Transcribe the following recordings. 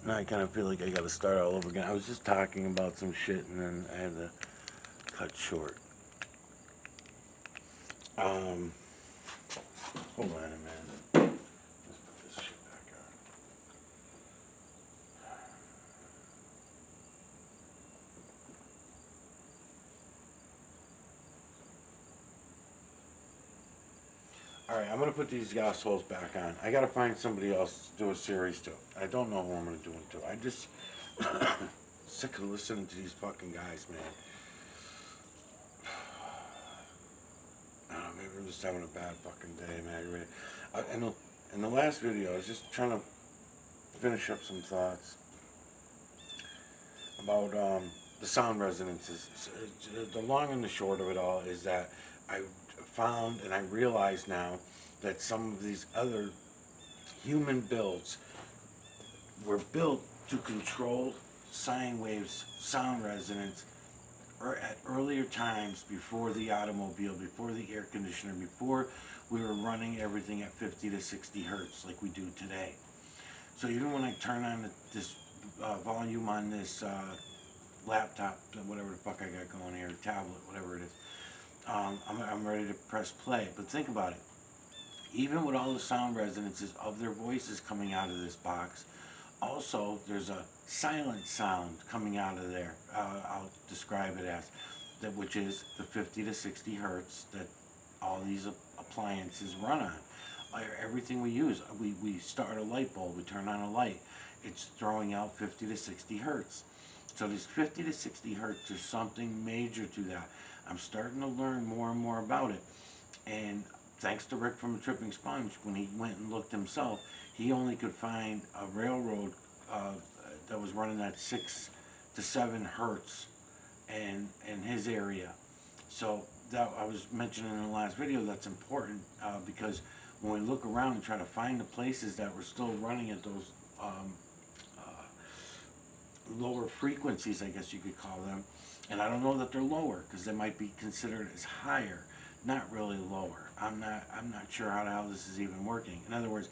Now I kind of feel like I got to start all over again. I was just talking about some shit and then I had to cut short. Um, Hold on a minute. Let's put this shit back on. Alright, I'm going to put these assholes back on. I got to find somebody else to do a series to. I don't know who I'm going to do it to. I just sick of listening to these fucking guys, man. Maybe I'm just having a bad fucking day, man. In the last video, I was just trying to finish up some thoughts about the sound resonances. The long and the short of it all is that I found and I realize now that some of these other human builds were built to control sine waves, sound resonance, or at earlier times before the automobile, before the air conditioner, before we were running everything at 50 to 60 hertz like we do today. So even when I turn on this volume on this laptop, whatever the fuck I got going here, tablet, whatever it is, I'm ready to press play. But think about it. Even with all the sound resonances of their voices coming out of this box, also there's a silent sound coming out of there. I'll describe it as that, which is the 50 to 60 hertz that all these appliances run on. Everything we use, we start a light bulb, we turn on a light, it's throwing out 50 to 60 hertz. So this 50 to 60 hertz is something major to that. I'm starting to learn more and more about it. And thanks to Rick from the Tripping Sponge, when he went and looked himself, he only could find a railroad that was running at 6 to 7 hertz in his area. So that I was mentioning in the last video, that's important because when we look around and try to find the places that were still running at those lower frequencies, I guess you could call them, and I don't know that they're lower because they might be considered as higher, not really lower. I'm not sure how the hell this is even working. In other words,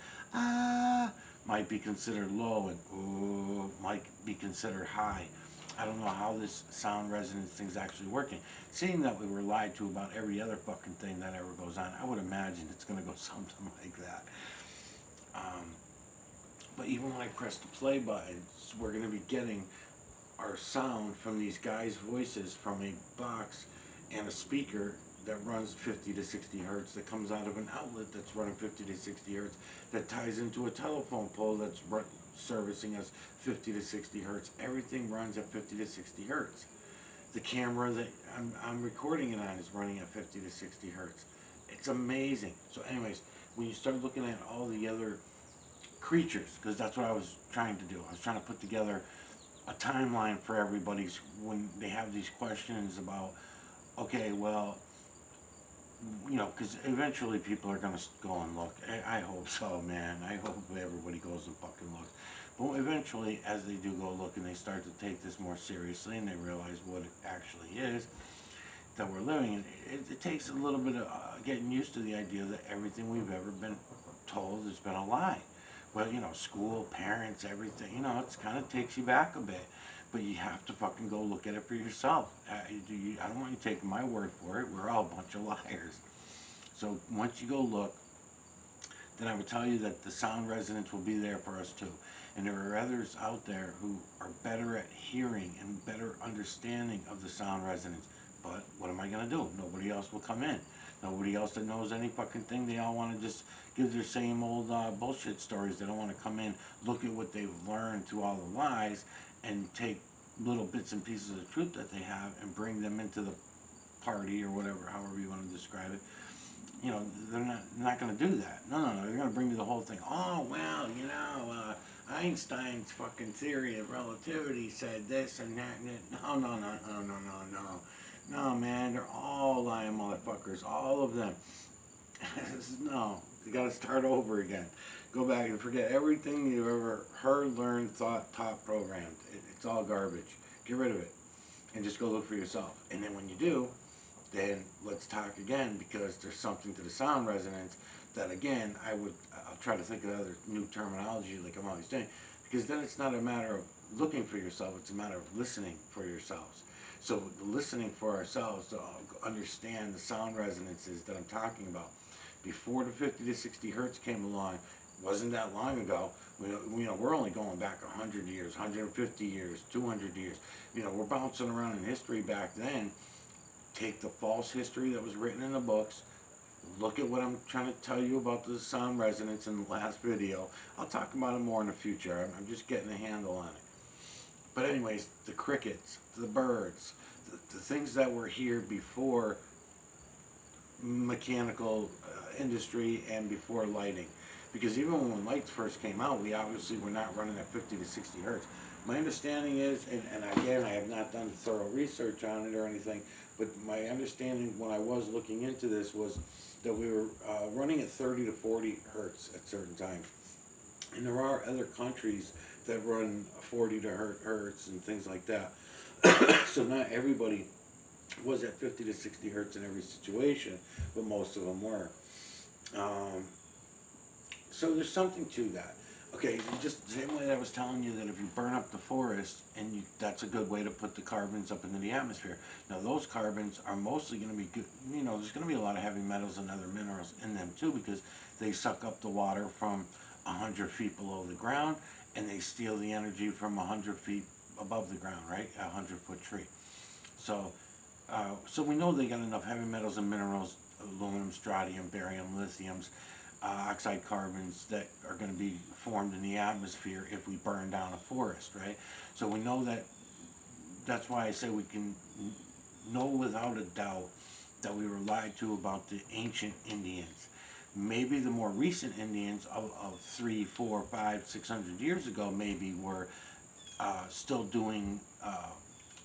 might be considered low and ooh might be considered high. I don't know how this sound resonance thing's actually working. Seeing that we were lied to about every other fucking thing that ever goes on, I would imagine it's going to go something like that. But even when I press the play button, we're going to be getting our sound from these guys' voices from a box and a speaker that runs 50 to 60 hertz, that comes out of an outlet that's running 50 to 60 hertz, that ties into a telephone pole that's servicing us 50 to 60 hertz. Everything runs at 50 to 60 hertz. The camera that I'm recording it on is running at 50 to 60 hertz. It's amazing. So anyways, when you start looking at all the other creatures, because that's what I was trying to do. I was trying to put together a timeline for everybody's when they have these questions about, okay, well, you know, because eventually people are going to go and look. I hope so, man. I hope everybody goes and fucking looks. But eventually, as they do go look and they start to take this more seriously and they realize what it actually is that we're living in, it takes a little bit of getting used to the idea that everything we've ever been told has been a lie. Well, you know, school, parents, everything, you know, it kind of takes you back a bit. But you have to fucking go look at it for yourself. I don't want you taking my word for it. We're all a bunch of liars. So once you go look, then I would tell you that the sound resonance will be there for us too. And there are others out there who are better at hearing and better understanding of the sound resonance. But what am I going to do? Nobody else will come in. Nobody else that knows any fucking thing. They all want to just give their same old bullshit stories. They don't want to come in, look at what they've learned through all the lies, and take little bits and pieces of the truth that they have and bring them into the party or whatever, however you want to describe it. You know, they're not going to do that. No, they're going to bring you the whole thing. Oh, well, you know, Einstein's fucking theory of relativity said this and that. And no. No, man, they're all lying motherfuckers, all of them. No, you got to start over again. Go back and forget everything you've ever heard, learned, thought, taught, programmed. It's all garbage. Get rid of it and just go look for yourself. And then when you do, then let's talk again, because there's something to the sound resonance that, again, I'll try to think of other new terminology like I'm always saying, because then it's not a matter of looking for yourself, it's a matter of listening for yourselves. So listening for ourselves to understand the sound resonances that I'm talking about. Before the 50 to 60 hertz came along, wasn't that long ago. We're only going back 100 years, 150 years, 200 years. We're bouncing around in history back then. Take the false history that was written in the books. Look at what I'm trying to tell you about the sound resonance in the last video. I'll talk about it more in the future. I'm just getting a handle on it. But anyways, the crickets, the birds, the things that were here before mechanical industry and before lighting. Because even when lights first came out, we obviously were not running at 50 to 60 hertz. My understanding is, and again, I have not done thorough research on it or anything, but my understanding when I was looking into this was that we were running at 30 to 40 hertz at certain times. And there are other countries that run 40 to hertz and things like that. So not everybody was at 50 to 60 hertz in every situation, but most of them were. So there's something to that. Okay, just the same way that I was telling you that if you burn up the forest, and that's a good way to put the carbons up into the atmosphere. Now those carbons are mostly going to be good, there's going to be a lot of heavy metals and other minerals in them too, because they suck up the water from 100 feet below the ground, and they steal the energy from 100 feet above the ground, right? A 100-foot tree. So we know they got enough heavy metals and minerals, aluminum, strontium, barium, lithiums, oxide carbons that are going to be formed in the atmosphere if we burn down a forest, right? So we know that. That's why I say we can know without a doubt that we were lied to about the ancient Indians. Maybe the more recent Indians of 3, 4, 5, 600 years ago maybe were still doing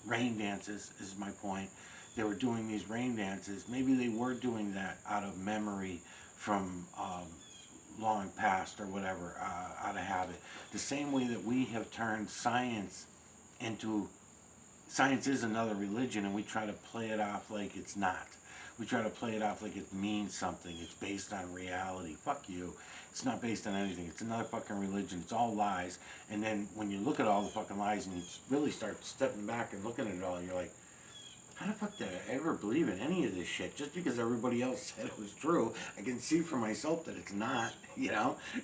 rain dances, is my point. They were doing these rain dances. Maybe they were doing that out of memory from long past or whatever, out of habit. The same way that we have turned science is another religion, and we try to play it off like it's not. We try to play it off like it means something. It's based on reality. Fuck you. It's not based on anything. It's another fucking religion. It's all lies. And then when you look at all the fucking lies and you really start stepping back and looking at it all, you're like, how the fuck did I ever believe in any of this shit? Just because everybody else said it was true, I can see for myself that it's not,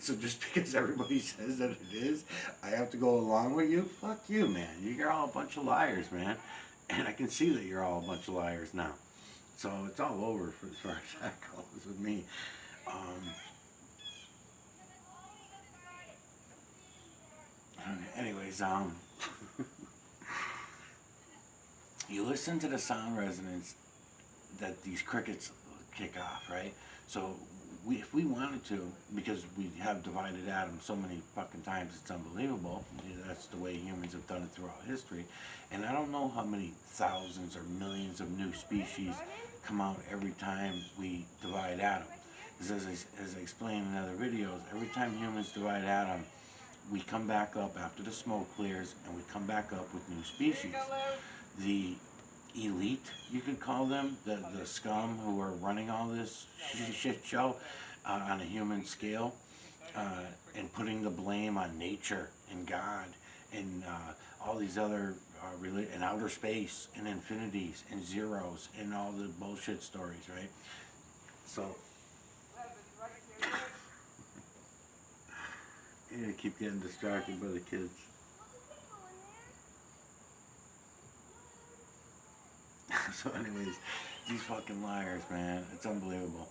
So just because everybody says that it is, I have to go along with you? Fuck you, man. You're all a bunch of liars, man. And I can see that you're all a bunch of liars now. So it's all over for as far as that goes with me. Anyways, you listen to the sound resonance that these crickets kick off, right? So if we wanted to, because we have divided atoms so many fucking times, it's unbelievable. That's the way humans have done it throughout history. And I don't know how many thousands or millions of new species come out every time we divide atom. Because as I explained in other videos, every time humans divide atom, we come back up after the smoke clears, and we come back up with new species. The elite, you could call them, the scum who are running all this shit show on a human scale, and putting the blame on nature and God and all these other and outer space and infinities and zeros and all the bullshit stories, right? So you keep getting distracted by the kids. So anyways, these fucking liars, man, it's unbelievable.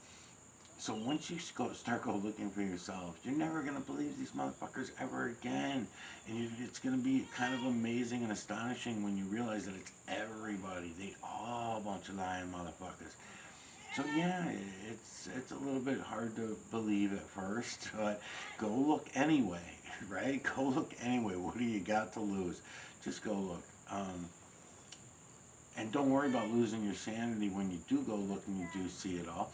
So once you start looking for yourself, you're never going to believe these motherfuckers ever again. And it's going to be kind of amazing and astonishing when you realize that it's everybody. They all a bunch of lying motherfuckers. So yeah, it's a little bit hard to believe at first, but go look anyway, right? Go look anyway. What do you got to lose? Just go look. And don't worry about losing your sanity when you do go look and you do see it all.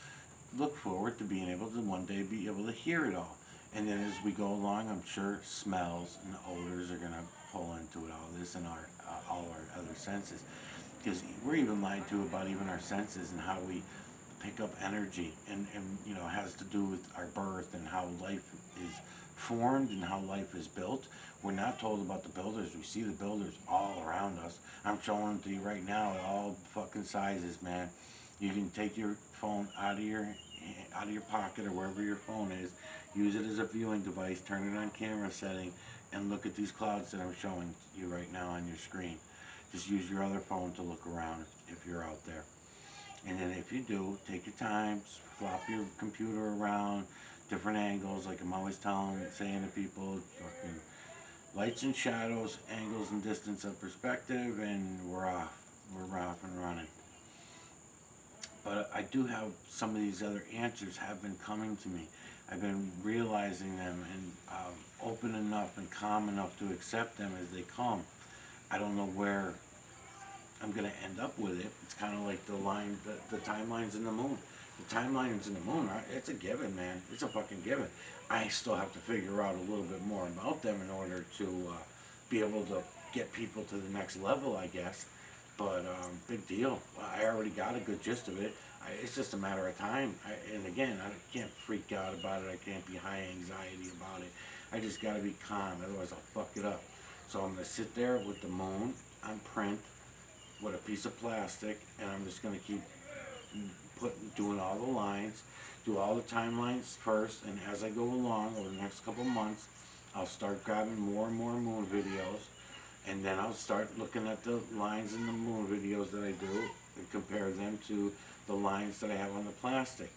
Look forward to being able to one day be able to hear it all. And then as we go along, I'm sure smells and odors are going to pull into it, all this, and all our other senses. Because we're even lied to about even our senses and how we pick up energy, and you know, has to do with our birth and how life is formed and how life is built. We're not told about the builders. We see the builders all around us. I'm showing them to you right now at all fucking sizes, man. You can take your phone out of your pocket or wherever your phone is, use it as a viewing device, turn it on camera setting, and look at these clouds that I'm showing you right now on your screen. Just use your other phone to look around if you're out there. And then if you do, take your time, flop your computer around, different angles, like I'm always saying to people, fucking lights and shadows, angles and distance of perspective, and we're off. We're off and running. But I do have some of these other answers have been coming to me. I've been realizing them and open enough and calm enough to accept them as they come. I don't know where I'm gonna end up with it. It's kind of like the timelines in the moon. The timelines in the moon, it's a given, man. It's a fucking given. I still have to figure out a little bit more about them in order to be able to get people to the next level, I guess. But big deal. I already got a good gist of it. It's just a matter of time. And again, I can't freak out about it. I can't be high anxiety about it. I just got to be calm, otherwise I'll fuck it up. So I'm going to sit there with the moon on print with a piece of plastic, and I'm just going to keep doing all the lines, do all the timelines first, and as I go along over the next couple months, I'll start grabbing more and more moon videos, and then I'll start looking at the lines in the moon videos that I do and compare them to the lines that I have on the plastic.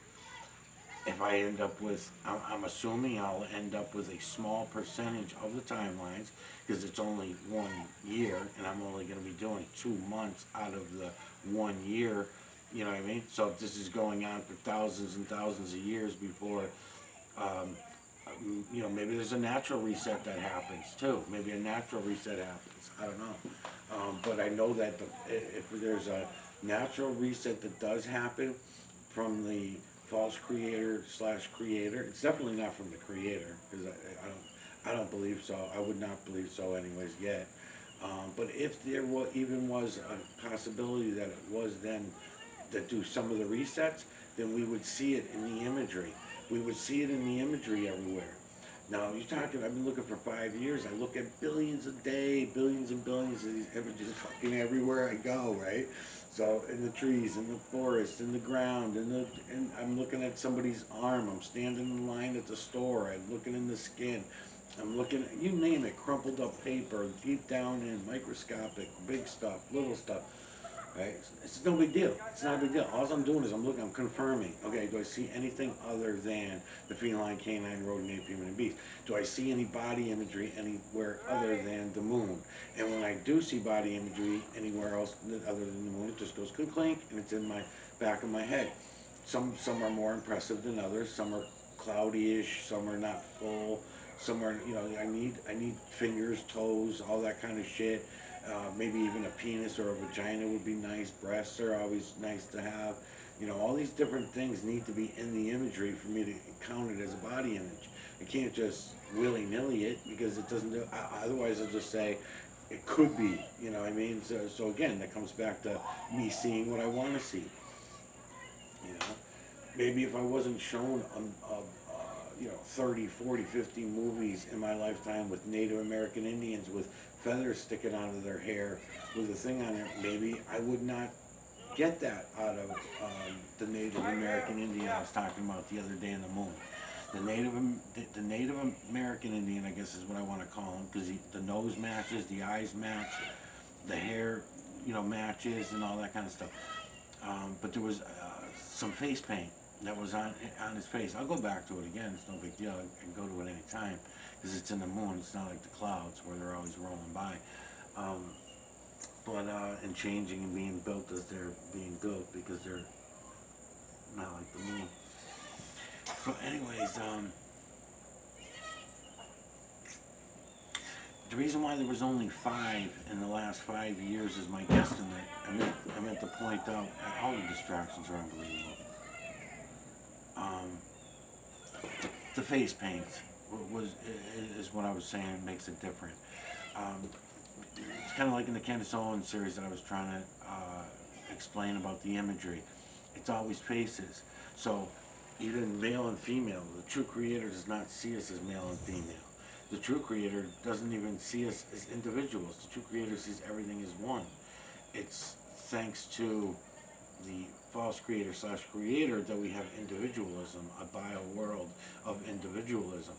If I end up with, I'm assuming I'll end up with a small percentage of the timelines, because it's only 1 year, and I'm only going to be doing 2 months out of the 1 year, you know what I mean? So if this is going on for thousands and thousands of years before, you know, maybe there's a natural reset that happens too. Maybe a natural reset happens, I don't know. But I know that if there's a natural reset that does happen from the false creator/creator, it's definitely not from the creator, because I don't believe so. I would not believe so anyways yet. But if there even was a possibility that it was them that do some of the resets, then we would see it in the imagery. We would see it in the imagery everywhere. Now, you're talking, I've been looking for 5 years. I look at billions a day, billions and billions of these images fucking everywhere I go, right? So in the trees, in the forest, in the ground, and I'm looking at somebody's arm. I'm standing in line at the store. I'm looking in the skin. I'm looking at, you name it, crumpled up paper, deep down in, microscopic, big stuff, little stuff. Right? It's no big deal. It's not a big deal. All I'm doing is I'm confirming. Okay, do I see anything other than the feline, canine, rodent, ape, human, and beast? Do I see any body imagery anywhere other than the moon? And when I do see body imagery anywhere else other than the moon, it just goes clink, and it's in my back of my head. Some are more impressive than others. Some are cloudy-ish. Some are not full. Some are, you know, I need fingers, toes, all that kind of shit. Maybe even a penis or a vagina would be nice. Breasts are always nice to have. You know, all these different things need to be in the imagery for me to count it as a body image. I can't just willy-nilly it, because it doesn't do, otherwise I'll just say it could be, you know what I mean? So again, that comes back to me seeing what I want to see. You know, maybe if I wasn't shown you know, 30, 40, 50 movies in my lifetime with Native American Indians with feathers sticking out of their hair with a thing on it, maybe I would not get that out of the Native American Indian I was talking about the other day in the moon. The Native American Indian, I guess is what I want to call him, because the nose matches, the eyes match, the hair, you know, matches, and all that kind of stuff. But there was some face paint that was on his face. I'll go back to it again. It's no big deal. I can go to it any time, because it's in the moon. It's not like the clouds where they're always rolling by. And changing and being built as they're being built, because they're not like the moon. So anyways, the reason why there was only 5 in the last 5 years is my guesstimate. I meant to point out, all the distractions are unbelievable. The face paint is what I was saying makes it different. It's kind of like in the Candace Owens series that I was trying to explain about the imagery. It's always faces. So even male and female, the true creator does not see us as male and female. The true creator doesn't even see us as individuals. The true creator sees everything as one. It's thanks to the false creator slash creator that we have individualism, a bio world of individualism.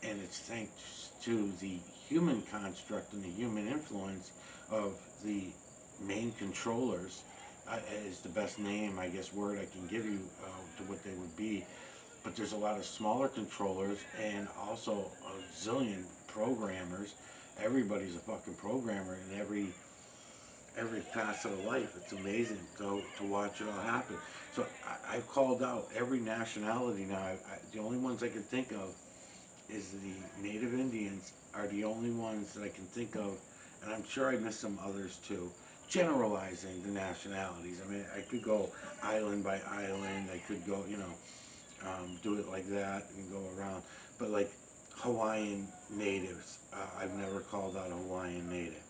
And it's thanks to the human construct and the human influence of the main controllers, is the best name, I guess, word I can give you to what they would be. But there's a lot of smaller controllers and also a zillion programmers. Everybody's a fucking programmer in every facet of life. It's amazing to watch it all happen. So I've called out every nationality now. The only ones I can think of is the Native Indians are the only ones that I can think of, and I'm sure I missed some others too. Generalizing the nationalities. I mean, I could go island by island. I could go, do it like that and go around. But like Hawaiian natives, I've never called out a Hawaiian native.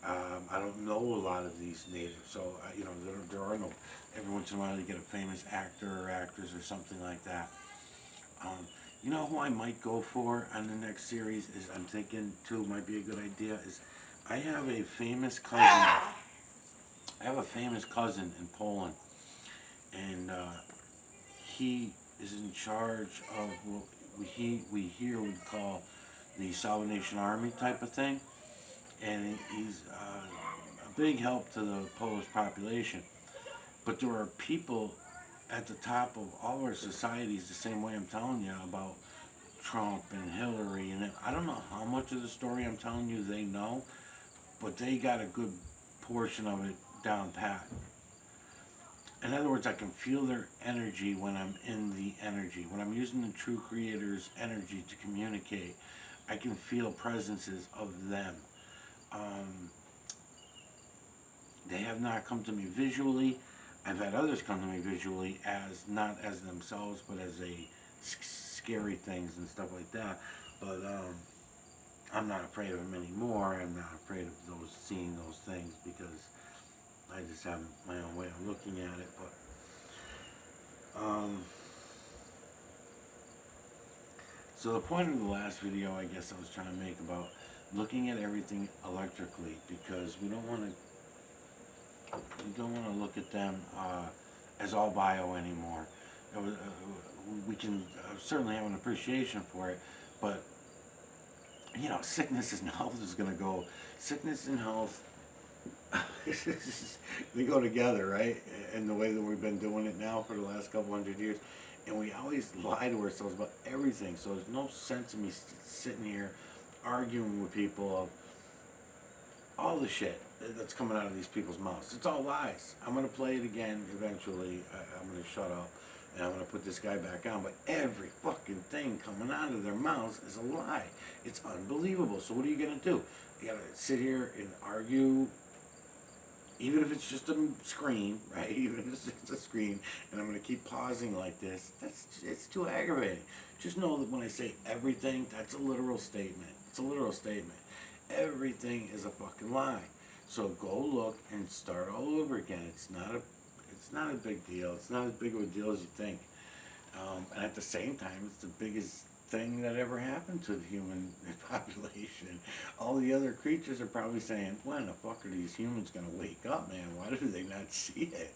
I don't know a lot of these natives, so there are no. Every once in a while, you get a famous actor or actress or something like that. You know who I might go for on the next series is I'm thinking too might be a good idea is I have a famous cousin. I have a famous cousin in Poland, and he is in charge of what we here would call the Salvation Army type of thing, and he's a big help to the Polish population. But there are people at the top of all our societies the same way I'm telling you about Trump and Hillary, and I don't know how much of the story I'm telling you they know, but they got a good portion of it down pat. In other words, I can feel their energy when I'm in the energy. When I'm using the true creator's energy to communicate, I can feel presences of them. They have not come to me visually. I've had others come to me visually as not as themselves, but as scary things and stuff like that. But I'm not afraid of them anymore. I'm not afraid of seeing those things because I just have my own way of looking at it. But so the point of the last video, I guess I was trying to make about looking at everything electrically, because we don't want to look at them as all bio anymore. We can certainly have an appreciation for it, but sickness and health is going to go. Sickness and health, they go together, right? And the way that we've been doing it now for the last couple hundred years, and we always lie to ourselves about everything. So there's no sense in me sitting here arguing with people of all the shit that's coming out of these people's mouths. It's all lies. I'm going to play it again eventually. I'm going to shut up and I'm going to put this guy back on. But every fucking thing coming out of their mouths is a lie. It's unbelievable. So what are you going to do? You got to sit here and argue, even if it's just a screen, right? Even if it's just a screen, and I'm going to keep pausing like this. It's too aggravating. Just know that when I say everything, that's a literal statement. It's a literal statement. Everything is a fucking lie. So go look and start all over again. It's not a big deal. It's not as big of a deal as you think. And at the same time, it's the biggest thing that ever happened to the human population. All the other creatures are probably saying, when the fuck are these humans going to wake up, man? Why do they not see it?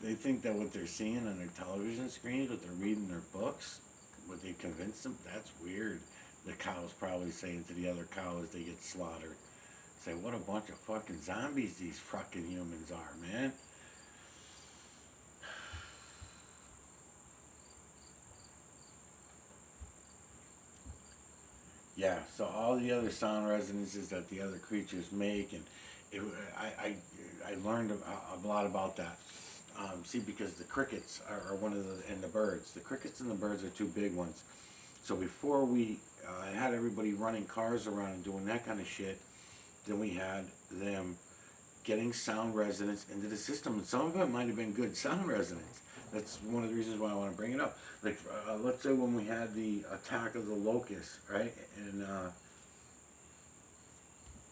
They think that what they're seeing on their television screens, what they're reading in their books, what they convinced them, that's weird. The cow's probably saying to the other cow as they get slaughtered. Say, what a bunch of fucking zombies these fucking humans are, man. Yeah, so all the other sound resonances that the other creatures make, and I learned a lot about that. See, because the crickets are one of and the birds. The crickets and the birds are two big ones. So before we had everybody running cars around and doing that kind of shit, then we had them getting sound resonance into the system, and some of it might have been good sound resonance. That's one of the reasons why I want to bring it up. Like, let's say when we had the attack of the locusts, right? And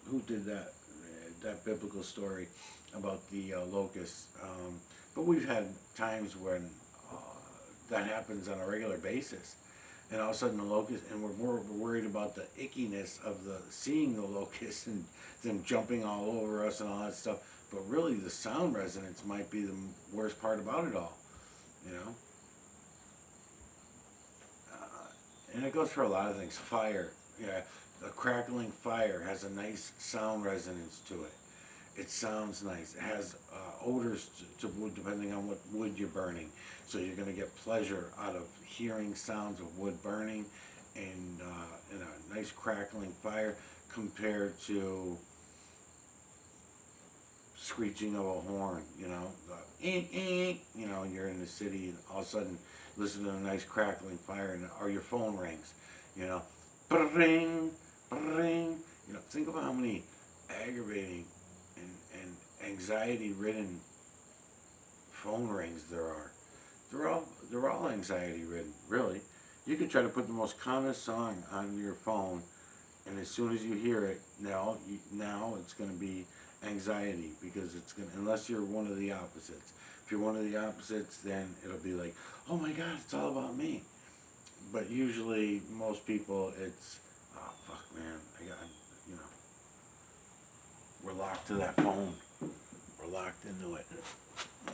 who did that? That biblical story about the locusts. But we've had times when that happens on a regular basis, and all of a sudden the locust, and we're more worried about the ickiness of the seeing the locust and them jumping all over us and all that stuff. But really, the sound resonance might be the worst part about it all, you know. And it goes for a lot of things. Fire, yeah, a crackling fire has a nice sound resonance to it. It sounds nice. It has odors to wood depending on what wood you're burning. So you're going to get pleasure out of hearing sounds of wood burning and a nice crackling fire compared to screeching of a horn, you know, you know, you're in the city and all of a sudden listen to a nice crackling fire and, or your phone rings, you know, ring, ring, you know, think about how many aggravating and anxiety-ridden phone rings there are. They're all anxiety-ridden, really. You could try to put the most calmest song on your phone, and as soon as you hear it, now it's going to be anxiety, because it's going to, unless you're one of the opposites. If you're one of the opposites, then it'll be like, oh my God, it's all about me. But usually, most people, it's, oh fuck, man, I got, you know, we're locked to that phone. We're locked into it.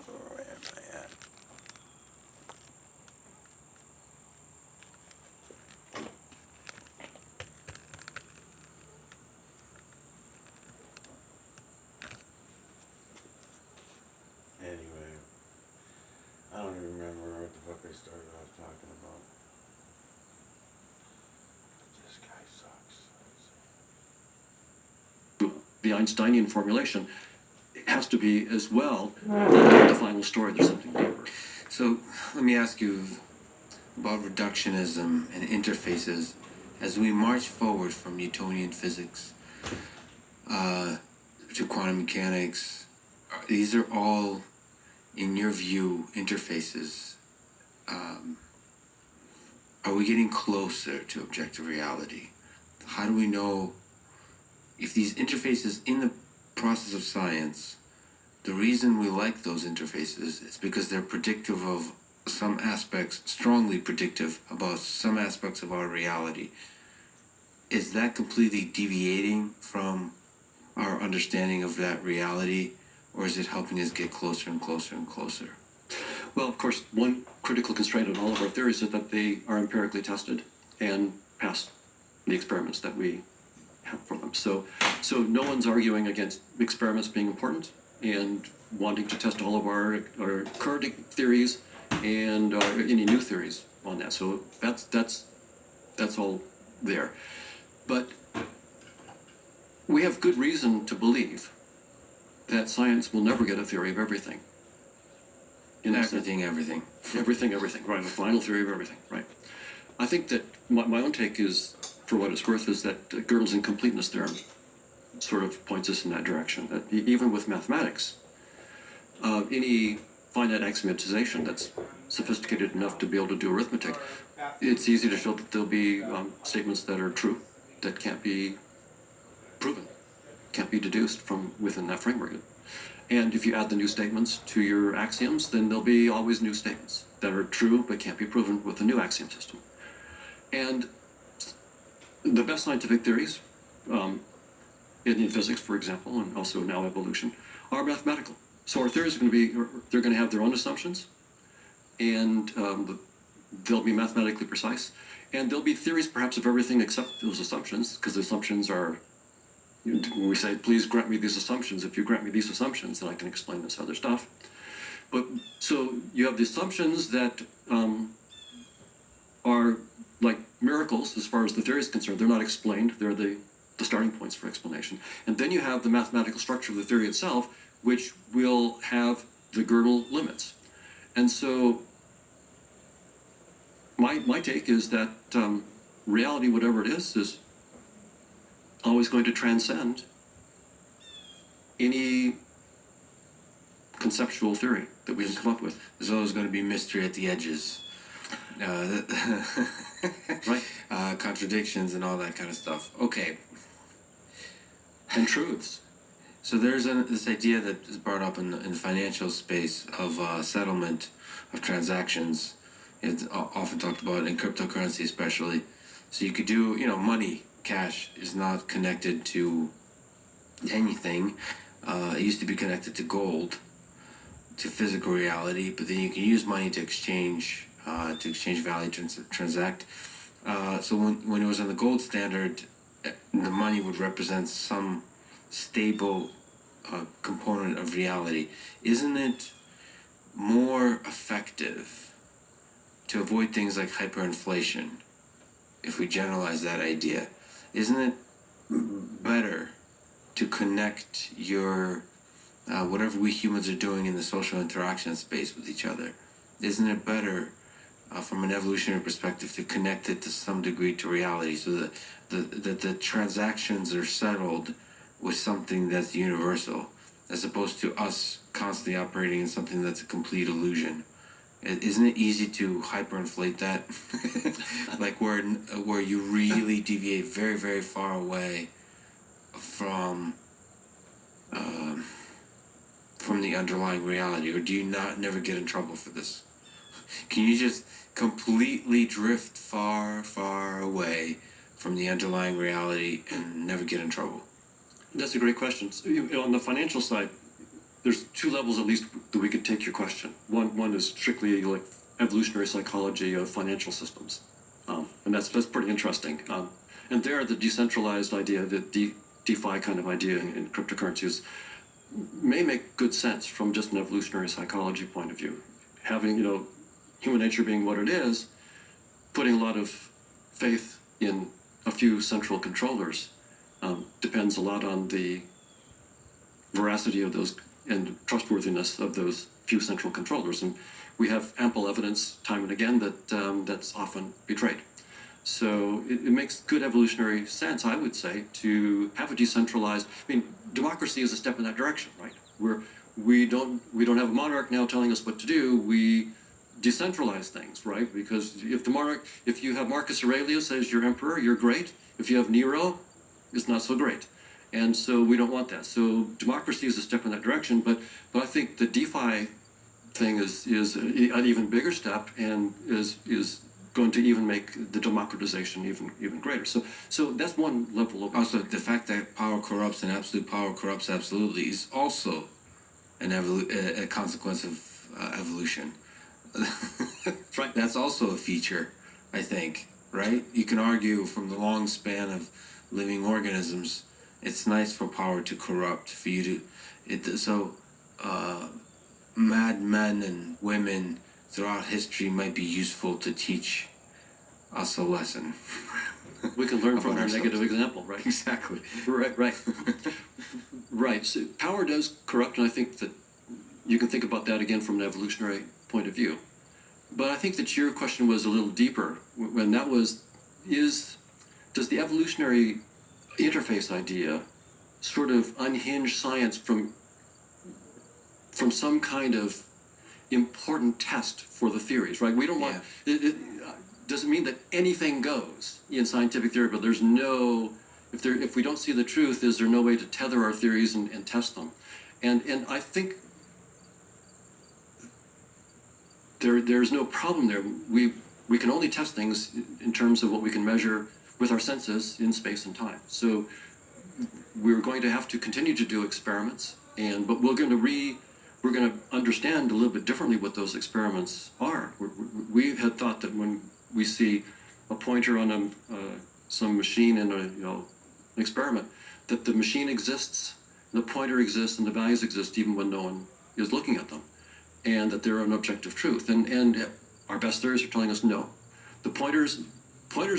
Where am I at? Anyway, I don't even remember what the fuck I started off talking about. This guy sucks. The Einsteinian formulation has to be as well the final story. There's something deeper. So let me ask you about reductionism and interfaces as we march forward from Newtonian physics to quantum mechanics. These are all, in your view, interfaces. Are we getting closer to objective reality? How do we know if these interfaces in the process of science, the reason we like those interfaces is because they're predictive of some aspects, strongly predictive about some aspects of our reality. Is that completely deviating from our understanding of that reality, or is it helping us get closer and closer and closer? Well, of course, one critical constraint on all of our theories is that they are empirically tested and pass the experiments that we have for them. So no one's arguing against experiments being important and wanting to test all of our current theories and any new theories on that. So that's all there. But we have good reason to believe that science will never get a theory of everything. Everything. Everything, right, a final theory of everything, right. I think that my own take is, for what it's worth, is that Gödel's incompleteness theorem sort of points us in that direction, that even with mathematics, any finite axiomatization that's sophisticated enough to be able to do arithmetic, it's easy to show that there'll be statements that are true, that can't be proven, can't be deduced from within that framework. And if you add the new statements to your axioms, then there'll be always new statements that are true but can't be proven with the new axiom system. And the best scientific theories, in physics, for example, and also now evolution, are mathematical. So our theories are going to be, they're going to have their own assumptions, and they'll be mathematically precise. And there'll be theories perhaps of everything except those assumptions, because the assumptions are, when we say, please grant me these assumptions, if you grant me these assumptions, then I can explain this other stuff. But so you have the assumptions that are like miracles as far as the theory is concerned. They're not explained. They're the starting points for explanation. And then you have the mathematical structure of the theory itself, which will have the Gödel limits. And so my take is that reality, whatever it is always going to transcend any conceptual theory that we can come up with. There's always going to be mystery at the edges. Right. Contradictions and all that kind of stuff. Okay. And truths. So there's this idea that is brought up in the financial space of settlement of transactions. It's often talked about in cryptocurrency, especially. So you could do, money, cash is not connected to anything. It used to be connected to gold, to physical reality, but then you can use money to exchange value, transact. So when it was on the gold standard, the money would represent some stable component of reality. Isn't it more effective to avoid things like hyperinflation, if we generalize that idea? Isn't it better to connect your whatever we humans are doing in the social interaction space with each other? Isn't it better from an evolutionary perspective to connect it to some degree to reality, so that the transactions are settled with something that's universal, as opposed to us constantly operating in something that's a complete illusion? Isn't it easy to hyperinflate that? Like where you really deviate very, very far away from the underlying reality? Or do you never get in trouble for this? Can you just completely drift far, far away from the underlying reality and never get in trouble? That's a great question. So, on the financial side, there's two levels at least that we could take your question. One is strictly like evolutionary psychology of financial systems, and that's pretty interesting. And there, the decentralized idea, the DeFi kind of idea in cryptocurrencies, may make good sense from just an evolutionary psychology point of view. Having human nature being what it is, putting a lot of faith in a few central controllers depends a lot on the veracity of those and trustworthiness of those few central controllers. And we have ample evidence time and again that that's often betrayed. So it makes good evolutionary sense, I would say, to have a decentralized. Democracy is a step in that direction, right? We don't have a monarch now telling us what to do. We decentralize things, right? Because if you have Marcus Aurelius as your emperor, you're great. If you have Nero, it's not so great. And so we don't want that. So democracy is a step in that direction, but I think the DeFi thing is an even bigger step, and is going to even make the democratization even greater. So that's one level of. Also, the fact that power corrupts and absolute power corrupts absolutely is also a consequence of evolution. Right. That's also a feature, I think. Right? You can argue from the long span of living organisms, it's nice for power to corrupt, for you to madmen and women throughout history might be useful to teach us a lesson. We can learn from About their ourselves. negative example, right? Exactly. Right. Right. So power does corrupt, and I think that you can think about that again from an evolutionary point of view. But I think that your question was a little deeper when that was, does the evolutionary interface idea sort of unhinge science from some kind of important test for the theories, right? We don't want, it doesn't mean that anything goes in scientific theory, but there's no, if we don't see the truth, is there no way to tether our theories and test them? And I think there's no problem there. We can only test things in terms of what we can measure with our senses in space and time. So we're going to have to continue to do experiments, but we're going to understand a little bit differently what those experiments are. We had thought that when we see a pointer on some machine in an experiment, that the machine exists, the pointer exists, and the values exist even when no one is looking at them, and that they're an objective truth. And our best theories are telling us no. The pointers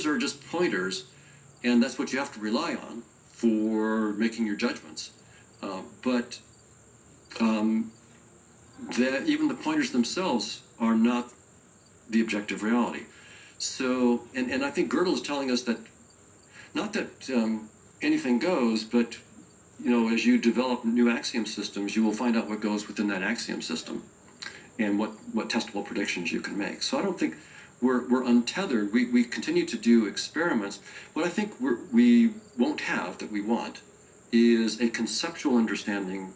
are just pointers, and that's what you have to rely on for making your judgments. But that even the pointers themselves are not the objective reality. So, and I think Gödel is telling us that, not that anything goes, but as you develop new axiom systems, you will find out what goes within that axiom system, and what testable predictions you can make. So I don't think we're untethered. We continue to do experiments. What I think we won't have that we want is a conceptual understanding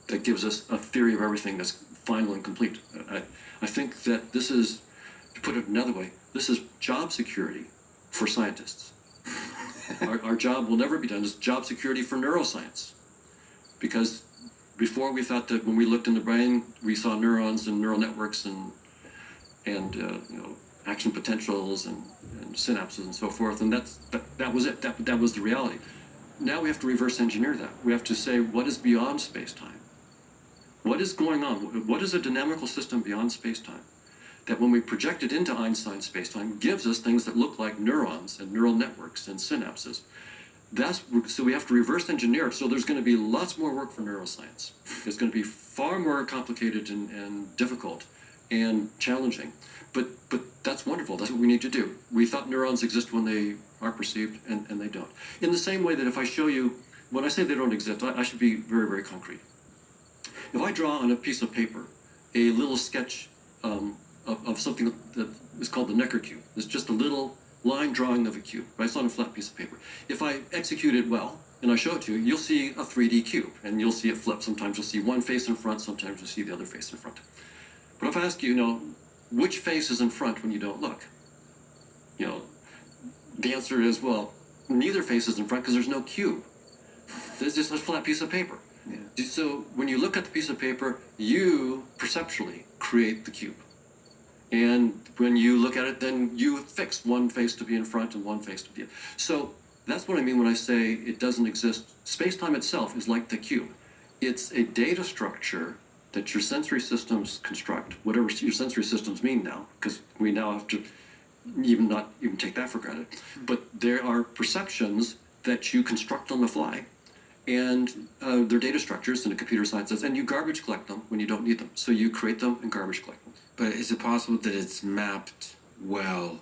that gives us a theory of everything that's final and complete. I think that this is, to put it another way, this is job security for scientists. Our job will never be done. It's job security for neuroscience. Because before we thought that when we looked in the brain, we saw neurons and neural networks and action potentials and synapses and so forth, and that was it. That was the reality. Now we have to reverse engineer that. We have to say, what is beyond space-time? What is going on? What is a dynamical system beyond space-time that when we project it into Einstein's space-time gives us things that look like neurons and neural networks and synapses? So we have to reverse engineer it. So there's going to be lots more work for neuroscience. It's going to be far more complicated and difficult and challenging. But that's wonderful. That's what we need to do. We thought neurons exist when they are perceived, and they don't. In the same way that if I show you, when I say they don't exist, I should be very, very concrete. If I draw on a piece of paper a little sketch of something that is called the Necker cube, it's just a little line drawing of a cube, right? It's on a flat piece of paper. If I execute it well, and I show it to you, you'll see a 3D cube, and you'll see it flip. Sometimes you'll see one face in front, sometimes you'll see the other face in front. But if I ask you, which face is in front when you don't look? The answer is, well, neither face is in front because there's no cube. There's just a flat piece of paper. Yeah. So when you look at the piece of paper, you perceptually create the cube. And when you look at it, then you fix one face to be in front and one face to be in. So that's what I mean when I say it doesn't exist. Space-time itself is like the cube. It's a data structure that your sensory systems construct, whatever your sensory systems mean now, because we now have to not even take that for granted. But there are perceptions that you construct on the fly, and they're data structures in a computer science sense, and you garbage collect them when you don't need them. So you create them and garbage collect them. But is it possible that it's mapped well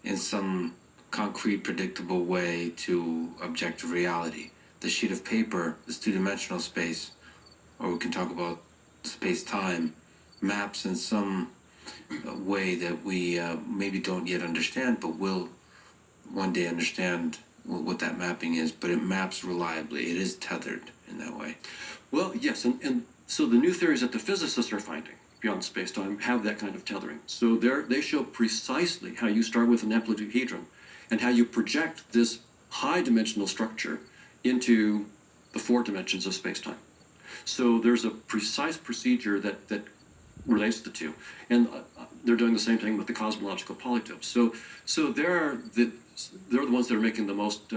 in some concrete, predictable way to objective reality? The sheet of paper, this two-dimensional space, or we can talk about space-time, maps in some way that we maybe don't yet understand, but will one day understand what that mapping is. But it maps reliably. It is tethered in that way. Well, yes, and so the new theories that the physicists are finding beyond space-time have that kind of tethering. So they show precisely how you start with an amplitude-hedron and how you project this high-dimensional structure into the 4 dimensions of space-time. So there's a precise procedure that relates the two, and they're doing the same thing with the cosmological polytopes. So they're the ones that are making the most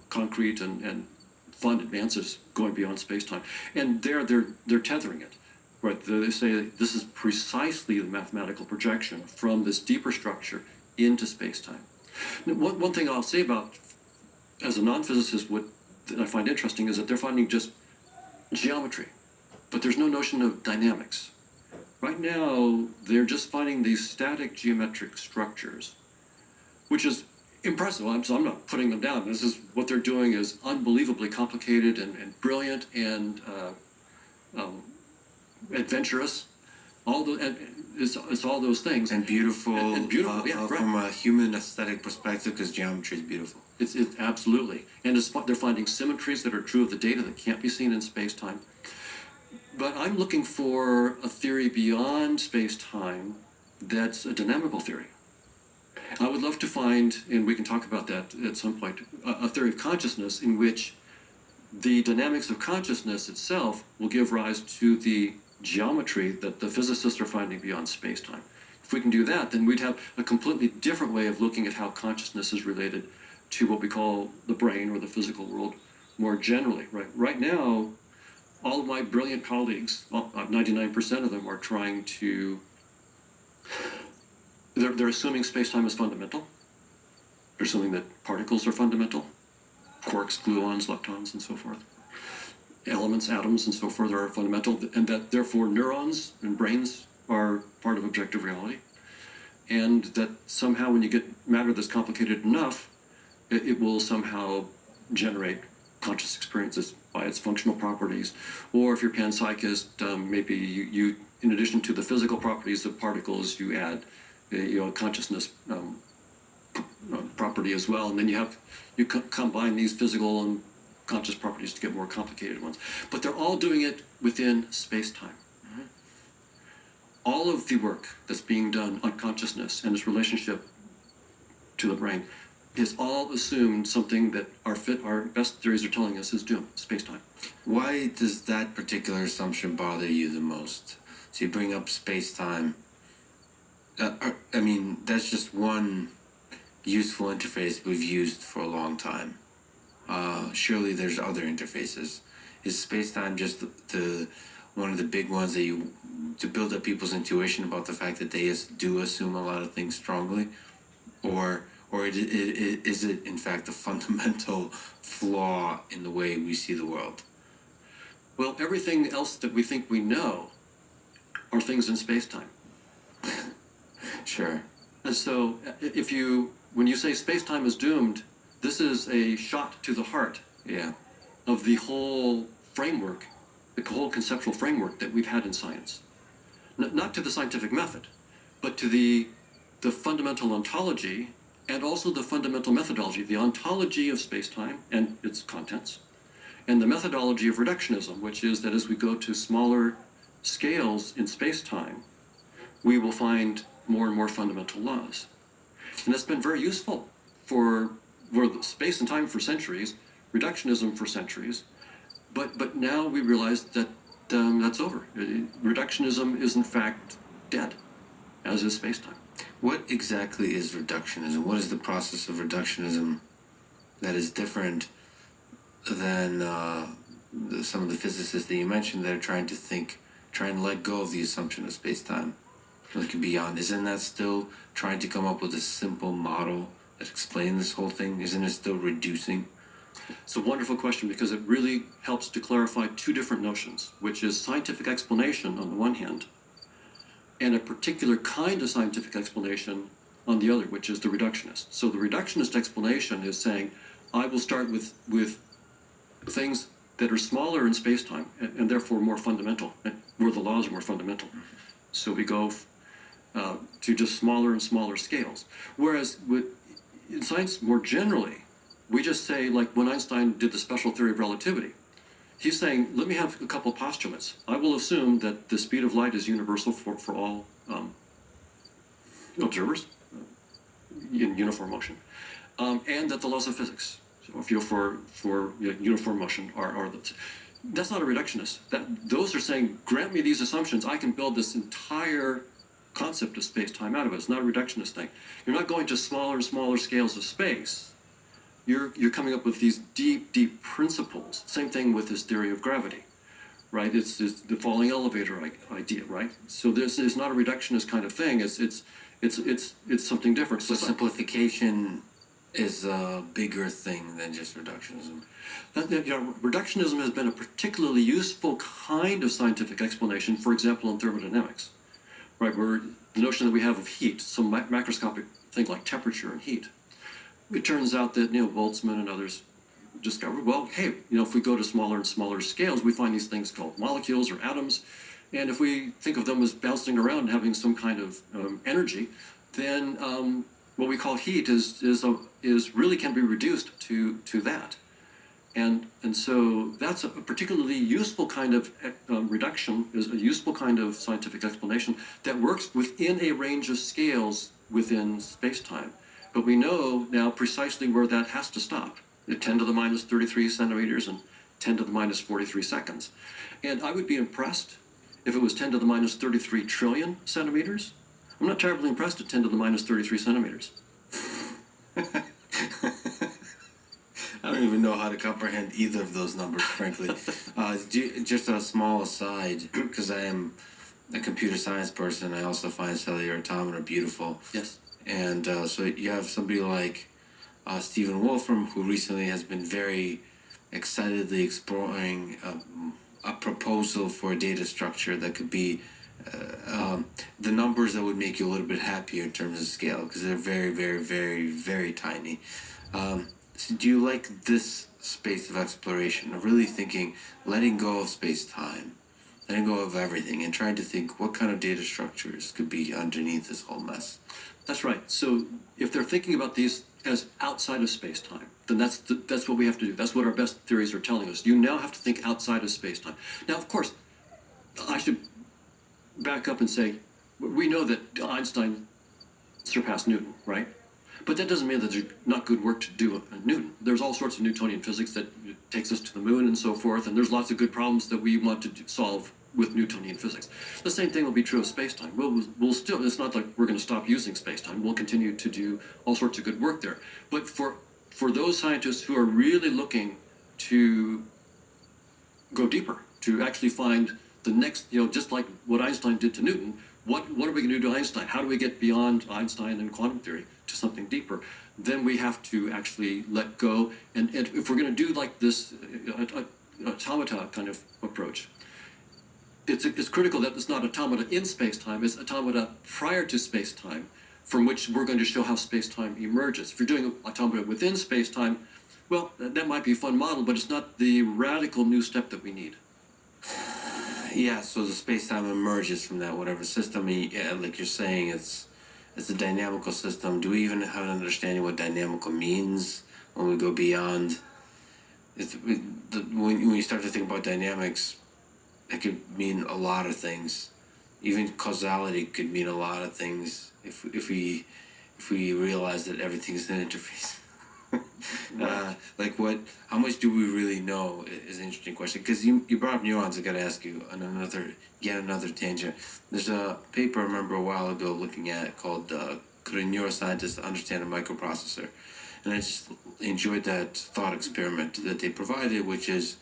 concrete and fun advances going beyond space-time, and they're tethering it. Right, they say this is precisely the mathematical projection from this deeper structure into space-time. Now, one thing I'll say about, as a non-physicist, what I find interesting is that they're finding just geometry, but there's no notion of dynamics. Right now, they're just finding these static geometric structures, which is impressive. So I'm not putting them down. This is what they're doing is unbelievably complicated and brilliant and adventurous. It's all those things. And beautiful. And beautiful, yeah, right. From a human aesthetic perspective, because geometry is beautiful. It's absolutely. And they're finding symmetries that are true of the data that can't be seen in space-time. But I'm looking for a theory beyond space-time that's a dynamical theory. I would love to find, and we can talk about that at some point, a theory of consciousness in which the dynamics of consciousness itself will give rise to the geometry that the physicists are finding beyond space-time. If we can do that, then we'd have a completely different way of looking at how consciousness is related to what we call the brain or the physical world more generally. Right now, all of my brilliant colleagues, 99% of them, are trying to, they're assuming space-time is fundamental. They're assuming that particles are fundamental. Quarks, gluons, leptons, and so forth. Elements, atoms, and so forth are fundamental, and that therefore neurons and brains are part of objective reality. And that somehow when you get matter that's complicated enough, it will somehow generate conscious experiences by its functional properties. Or if you're panpsychist, maybe you in addition to the physical properties of particles, you add a consciousness property as well, and then you combine these physical and conscious properties to get more complicated ones. But they're all doing it within space-time. All of the work that's being done on consciousness and its relationship to the brain is all assumed something that our best theories are telling us is doomed, space-time. Why does that particular assumption bother you the most? So you bring up space-time. I mean, that's just one useful interface we've used for a long time. Surely there's other interfaces. Is space-time just the one of the big ones that you to build up people's intuition about the fact that they do assume a lot of things strongly, or is it in fact a fundamental flaw in the way we see the world? Well, everything else that we think we know are things in space-time. Sure. And so when you say space-time is doomed, this is a shot to the heart Yeah. of the whole framework, the whole conceptual framework that we've had in science. Not to the scientific method, but to the fundamental ontology and also the fundamental methodology, the ontology of space-time and its contents, and the methodology of reductionism, which is that as we go to smaller scales in space-time, we will find more and more fundamental laws. And that's been very useful for space and time for centuries, reductionism for centuries, but now we realize that that's over. Reductionism is in fact dead, as is space-time. What exactly is reductionism? What is the process of reductionism that is different than some of the physicists that you mentioned that are trying to let go of the assumption of space-time, looking beyond? Isn't that still trying to come up with a simple model that explains this whole thing? Isn't it still reducing? It's a wonderful question because it really helps to clarify two different notions, which is scientific explanation on the one hand, and a particular kind of scientific explanation on the other, which is the reductionist. So the reductionist explanation is saying, I will start with things that are smaller in space-time and therefore more fundamental, where the laws are more fundamental. So we go to just smaller and smaller scales. Whereas in science more generally, we just say, like when Einstein did the special theory of relativity, he's saying, let me have a couple postulates. I will assume that the speed of light is universal for all observers in uniform motion, and that the laws of physics, for uniform motion, are that's not a reductionist. Those are saying, grant me these assumptions, I can build this entire concept of space-time out of it. It's not a reductionist thing. You're not going to smaller and smaller scales of space. You're coming up with these deep principles. Same thing with this theory of gravity, right? It's the falling elevator idea, right? So this is not a reductionist kind of thing. It's something different. So simplification is a bigger thing than just reductionism. Reductionism has been a particularly useful kind of scientific explanation, for example, in thermodynamics, right? Where the notion that we have of heat, some macroscopic thing like temperature and heat. It turns out that Boltzmann and others discovered, well, hey, if we go to smaller and smaller scales, we find these things called molecules or atoms, and if we think of them as bouncing around and having some kind of energy, then what we call heat is really can be reduced to that, and so that's a particularly useful kind of reduction, is a useful kind of scientific explanation that works within a range of scales within space-time. But we know now precisely where that has to stop, at 10 to the minus 33 centimeters and 10 to the minus 43 seconds. And I would be impressed if it was 10 to the minus 33 trillion centimeters. I'm not terribly impressed at 10 to the minus 33 centimeters. I don't even know how to comprehend either of those numbers, frankly. Just a small aside, because I am a computer science person, I also find cellular automata beautiful. Yes. And so you have somebody like Stephen Wolfram, who recently has been very excitedly exploring a proposal for a data structure that could be the numbers that would make you a little bit happier in terms of scale, because they're very, very, very, very tiny. So do you like this space of exploration, of really thinking, letting go of space-time, letting go of everything, and trying to think what kind of data structures could be underneath this whole mess? That's right. So if they're thinking about these as outside of space-time, then that's what we have to do. That's what our best theories are telling us. You now have to think outside of space-time. Now, of course, I should back up and say, we know that Einstein surpassed Newton, right? But that doesn't mean that there's not good work to do on Newton. There's all sorts of Newtonian physics that takes us to the moon and so forth, and there's lots of good problems that we want to solve with Newtonian physics. The same thing will be true of space-time. We'll still, it's not like we're going to stop using space-time. We'll continue to do all sorts of good work there. But for those scientists who are really looking to go deeper, to actually find the next, just like what Einstein did to Newton, what are we going to do to Einstein? How do we get beyond Einstein and quantum theory to something deeper? Then we have to actually let go. And if we're going to do like this automata kind of approach, it's critical that it's not automata in space-time, it's automata prior to space-time, from which we're going to show how space-time emerges. If you're doing automata within space-time, well, that might be a fun model, but it's not the radical new step that we need. Yeah, so the space-time emerges from that whatever system. Like you're saying, it's a dynamical system. Do we even have an understanding what dynamical means when we go beyond? When you start to think about dynamics, it could mean a lot of things. Even causality could mean a lot of things if we realize that everything's an interface. How much do we really know is an interesting question, because you brought up neurons. I got to ask you on another tangent. There's a paper I remember a while ago looking at called "Could a Neuroscientist Understand a Microprocessor?" And I just enjoyed that thought experiment that they provided, which is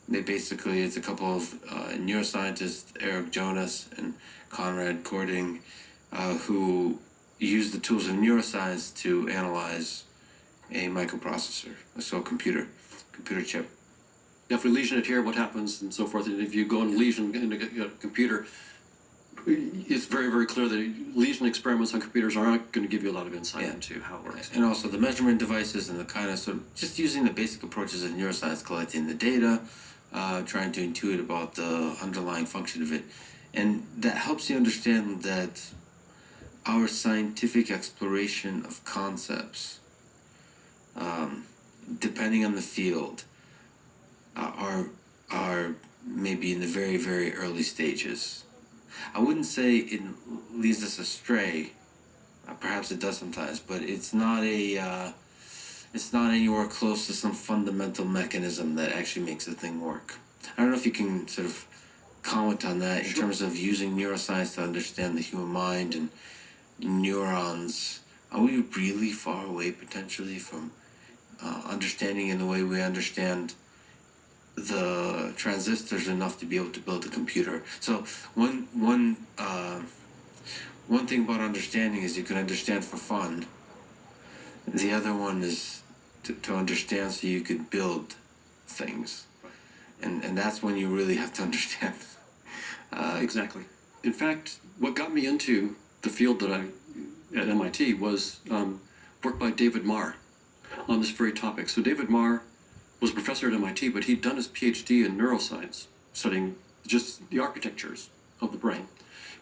it's a couple of neuroscientists, Eric Jonas and Conrad Cording, who use the tools of neuroscience to analyze a microprocessor, so a computer chip. If we lesion it here, what happens and so forth. And if you go and lesion in a computer, it's very, very clear that lesion experiments on computers aren't going to give you a lot of insight into how it works. And also the measurement devices and the kind of sort of just using the basic approaches of neuroscience, collecting the data, trying to intuit about the underlying function of it. And that helps you understand that our scientific exploration of concepts, depending on the field, are maybe in the very, very early stages. I wouldn't say it leads us astray. Perhaps it does sometimes, but it's not anywhere close to some fundamental mechanism that actually makes the thing work. I don't know if you can sort of comment on that in terms of using neuroscience to understand the human mind and neurons. Are we really far away potentially from understanding in the way we understand the transistors enough to be able to build a computer? So one thing about understanding is you can understand for fun. The other one is to understand so you could build things. And that's when you really have to understand. Exactly. In fact, what got me into the field at MIT was work by David Marr on this very topic. So David Marr was a professor at MIT, but he'd done his PhD in neuroscience, studying just the architectures of the brain.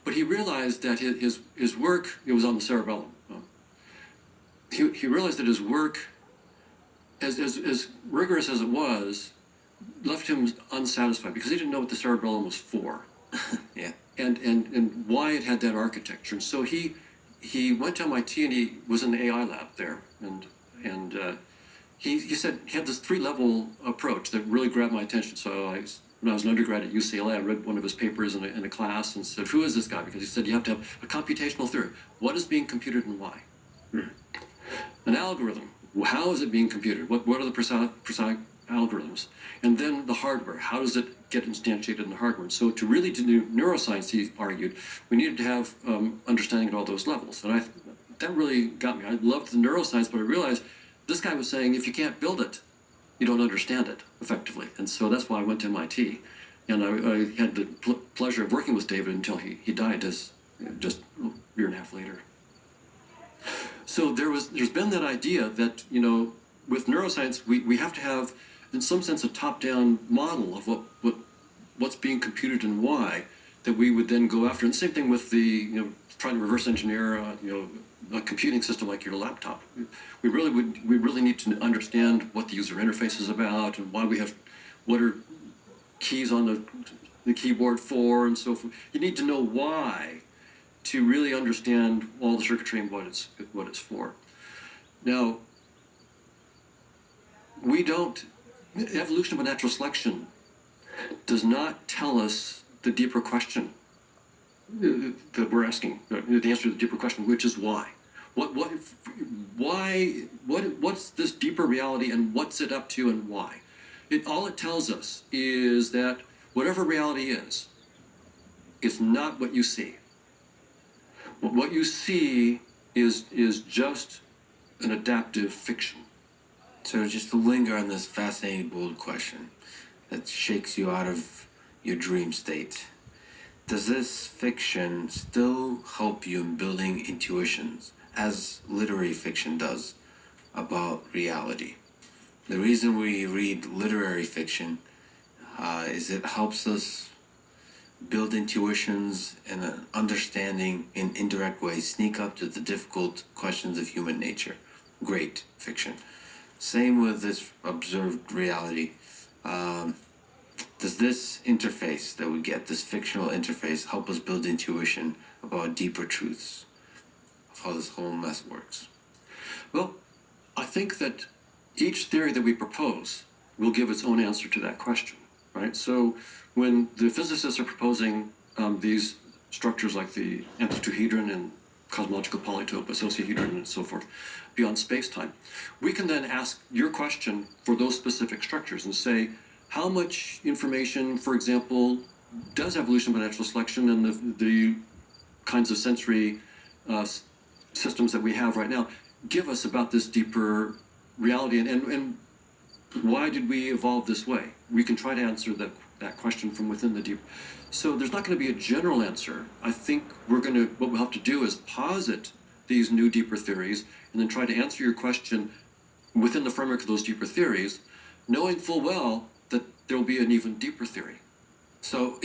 But he realized that his work, it was on the cerebellum. He realized that his work, as rigorous as it was, left him unsatisfied because he didn't know what the cerebellum was for. Yeah. And why it had that architecture. And so he went to MIT and he was in the AI lab there. And he said he had this 3-level approach that really grabbed my attention. So when I was an undergrad at UCLA, I read one of his papers in a class and said, who is this guy? Because he said you have to have a computational theory. What is being computed and why? An algorithm. How is it being computed? What are the precise algorithms? And then the hardware. How does it get instantiated in the hardware? And so to really do neuroscience, he argued, we needed to have understanding at all those levels. And that really got me. I loved the neuroscience, but I realized this guy was saying if you can't build it, you don't understand it effectively. And so that's why I went to MIT. And I had the pleasure of working with David until he died just a year and a half later. So there's been that idea that, with neuroscience, we have to have, in some sense, a top-down model of what's being computed and why, that we would then go after. And the same thing with trying to reverse engineer, a computing system like your laptop. We really need to understand what the user interface is about and what are keys on the keyboard for and so forth. You need to know why to really understand all the circuitry and what it's for. Now, evolution by natural selection does not tell us the deeper question that we're asking, the answer to the deeper question, which is why. What's this deeper reality and what's it up to and why? All it tells us is that whatever reality is, it's not what you see. What you see is just an adaptive fiction. So just to linger on this fascinating, bold question that shakes you out of your dream state, does this fiction still help you in building intuitions, as literary fiction does, about reality? The reason we read literary fiction is it helps us build intuitions and an understanding in indirect ways, sneak up to the difficult questions of human nature. Great fiction. Same with this observed reality. Does this interface that we get, this fictional interface, help us build intuition about deeper truths of how this whole mess works? Well, I think that each theory that we propose will give its own answer to that question, right? So when the physicists are proposing these structures like the antitetrahedron and cosmological polytope, associahedron, and so forth, beyond space-time, we can then ask your question for those specific structures and say, how much information, for example, does evolution by natural selection and the kinds of sensory systems that we have right now give us about this deeper reality, and why did we evolve this way? We can try to answer that question from within the deep. So there's not going to be a general answer. I think what we'll have to do is posit these new deeper theories and then try to answer your question within the framework of those deeper theories, knowing full well that there will be an even deeper theory. So